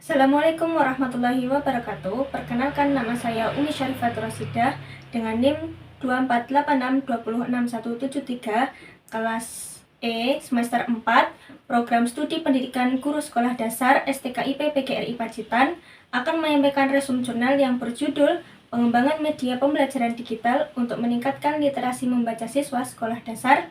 Assalamualaikum warahmatullahi wabarakatuh. Perkenalkan, nama saya Umi Syarifatul Rasidah dengan NIM 2486206173, kelas E semester 4, program studi pendidikan guru sekolah dasar STKIP PGRI Pacitan, akan menyampaikan resume jurnal yang berjudul Pengembangan Media Pembelajaran Digital untuk Meningkatkan Literasi Membaca Siswa Sekolah Dasar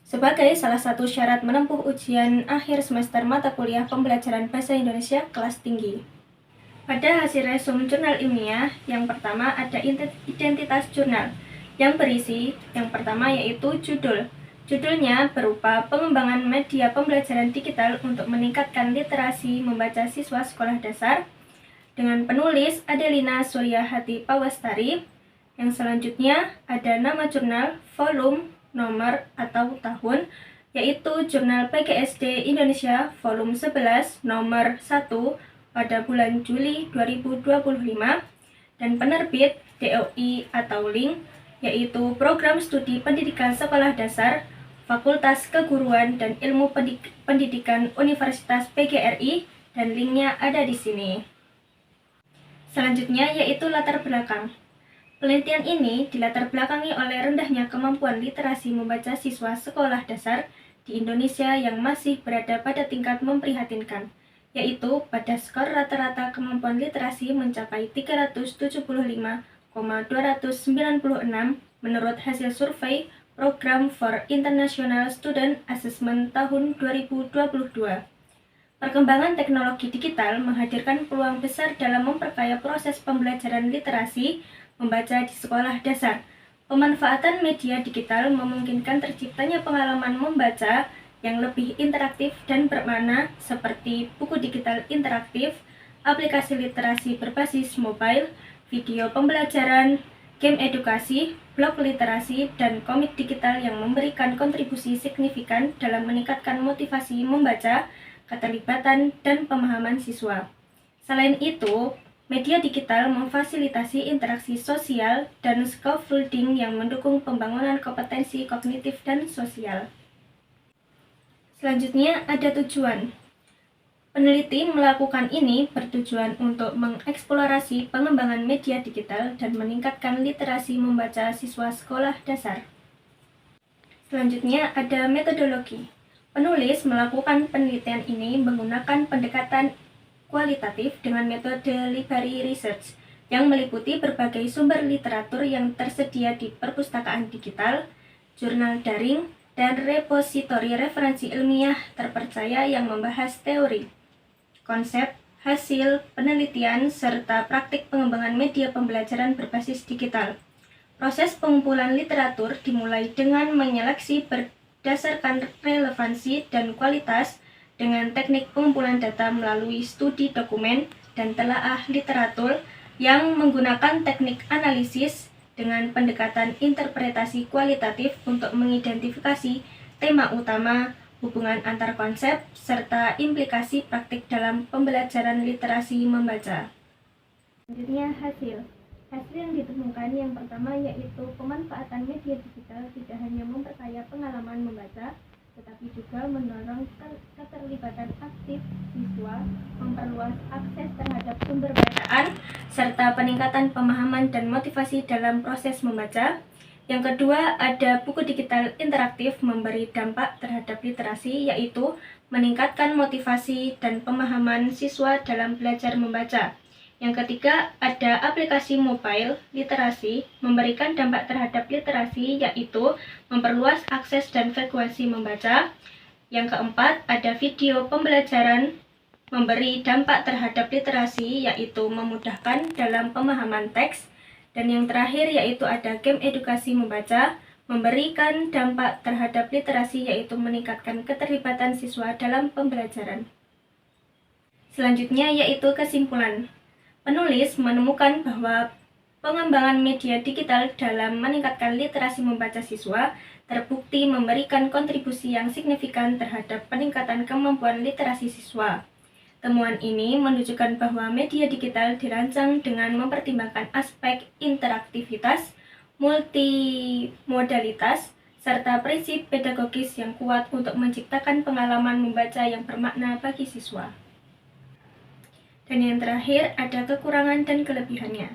sebagai salah satu syarat menempuh ujian akhir semester mata kuliah pembelajaran Bahasa Indonesia kelas tinggi. Pada hasil resume jurnal ilmiah, yang pertama ada identitas jurnal, yang berisi yang pertama yaitu judul. Judulnya berupa pengembangan media pembelajaran digital untuk meningkatkan literasi membaca siswa sekolah dasar, dengan penulis Adelina Suryahati Pawastari. Yang selanjutnya ada nama jurnal, volume, nomor atau tahun, yaitu Jurnal PGSD Indonesia volume 11 nomor 1 pada bulan Juli 2025, dan penerbit DOI atau link, yaitu Program Studi Pendidikan Sekolah Dasar Fakultas Keguruan dan Ilmu Pendidikan Universitas PGRI, dan linknya ada di sini. Selanjutnya yaitu latar belakang. Penelitian ini dilatar belakangi oleh rendahnya kemampuan literasi membaca siswa sekolah dasar di Indonesia yang masih berada pada tingkat memprihatinkan, yaitu pada skor rata-rata kemampuan literasi mencapai 375,296 menurut hasil survei Program for International Student Assessment tahun 2022. Perkembangan teknologi digital menghadirkan peluang besar dalam memperkaya proses pembelajaran literasi membaca di sekolah dasar. Pemanfaatan media digital memungkinkan terciptanya pengalaman membaca yang lebih interaktif dan bermakna seperti buku digital interaktif, aplikasi literasi berbasis mobile, video pembelajaran, game edukasi, blog literasi, dan komik digital yang memberikan kontribusi signifikan dalam meningkatkan motivasi membaca, keterlibatan, dan pemahaman siswa. Selain itu, media digital memfasilitasi interaksi sosial dan scaffolding yang mendukung pembangunan kompetensi kognitif dan sosial. Selanjutnya ada tujuan. Peneliti melakukan ini bertujuan untuk mengeksplorasi pengembangan media digital dan meningkatkan literasi membaca siswa sekolah dasar. Selanjutnya ada metodologi. Penulis melakukan penelitian ini menggunakan pendekatan kualitatif dengan metode library research yang meliputi berbagai sumber literatur yang tersedia di perpustakaan digital, jurnal daring, dan repositori referensi ilmiah terpercaya yang membahas teori, konsep, hasil penelitian, serta praktik pengembangan media pembelajaran berbasis digital. Proses pengumpulan literatur dimulai dengan menyeleksi berdasarkan relevansi dan kualitas dengan teknik pengumpulan data melalui studi dokumen dan telaah literatur yang menggunakan teknik analisis dengan pendekatan interpretasi kualitatif untuk mengidentifikasi tema utama, hubungan antar konsep, serta implikasi praktik dalam pembelajaran literasi membaca. Selanjutnya hasil. Hasil yang ditemukan yang pertama yaitu pemanfaatan media digital tidak hanya memperkaya pengalaman membaca, tetapi juga mendorong keterlibatan aktif siswa, memperluas akses terhadap sumber bacaan, serta peningkatan pemahaman dan motivasi dalam proses membaca. Yang kedua, ada buku digital interaktif memberi dampak terhadap literasi, yaitu meningkatkan motivasi dan pemahaman siswa dalam belajar membaca. Yang ketiga, ada aplikasi mobile literasi memberikan dampak terhadap literasi, yaitu memperluas akses dan frekuensi membaca. Yang keempat, ada video pembelajaran memberi dampak terhadap literasi, yaitu memudahkan dalam pemahaman teks. Dan yang terakhir yaitu ada game edukasi membaca memberikan dampak terhadap literasi, yaitu meningkatkan keterlibatan siswa dalam pembelajaran. Selanjutnya yaitu kesimpulan. Penulis menemukan bahwa pengembangan media digital dalam meningkatkan literasi membaca siswa terbukti memberikan kontribusi yang signifikan terhadap peningkatan kemampuan literasi siswa. Temuan ini menunjukkan bahwa media digital dirancang dengan mempertimbangkan aspek interaktivitas, multimodalitas, serta prinsip pedagogis yang kuat untuk menciptakan pengalaman membaca yang bermakna bagi siswa. Dan yang terakhir ada kekurangan dan kelebihannya.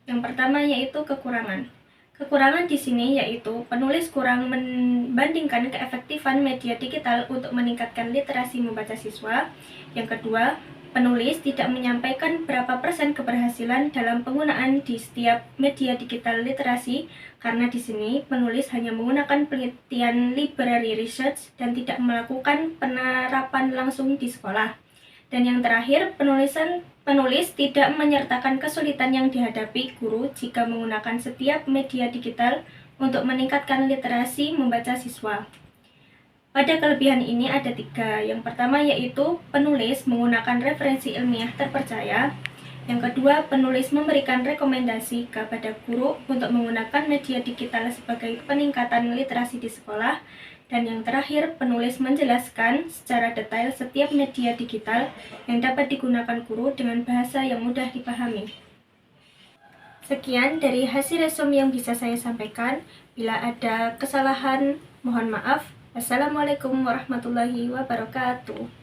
Yang pertama yaitu kekurangan. Kekurangan di sini yaitu penulis kurang membandingkan keefektifan media digital untuk meningkatkan literasi membaca siswa. Yang kedua, penulis tidak menyampaikan berapa persen keberhasilan dalam penggunaan di setiap media digital literasi, karena di sini penulis hanya menggunakan penelitian library research dan tidak melakukan penerapan langsung di sekolah. Dan yang terakhir, penulis tidak menyertakan kesulitan yang dihadapi guru jika menggunakan setiap media digital untuk meningkatkan literasi membaca siswa. Pada kelebihan ini ada 3. Yang pertama yaitu penulis menggunakan referensi ilmiah terpercaya. Yang kedua, penulis memberikan rekomendasi kepada guru untuk menggunakan media digital sebagai peningkatan literasi di sekolah. Dan yang terakhir, penulis menjelaskan secara detail setiap media digital yang dapat digunakan guru dengan bahasa yang mudah dipahami. Sekian dari hasil resume yang bisa saya sampaikan. Bila ada kesalahan, mohon maaf. Wassalamualaikum warahmatullahi wabarakatuh.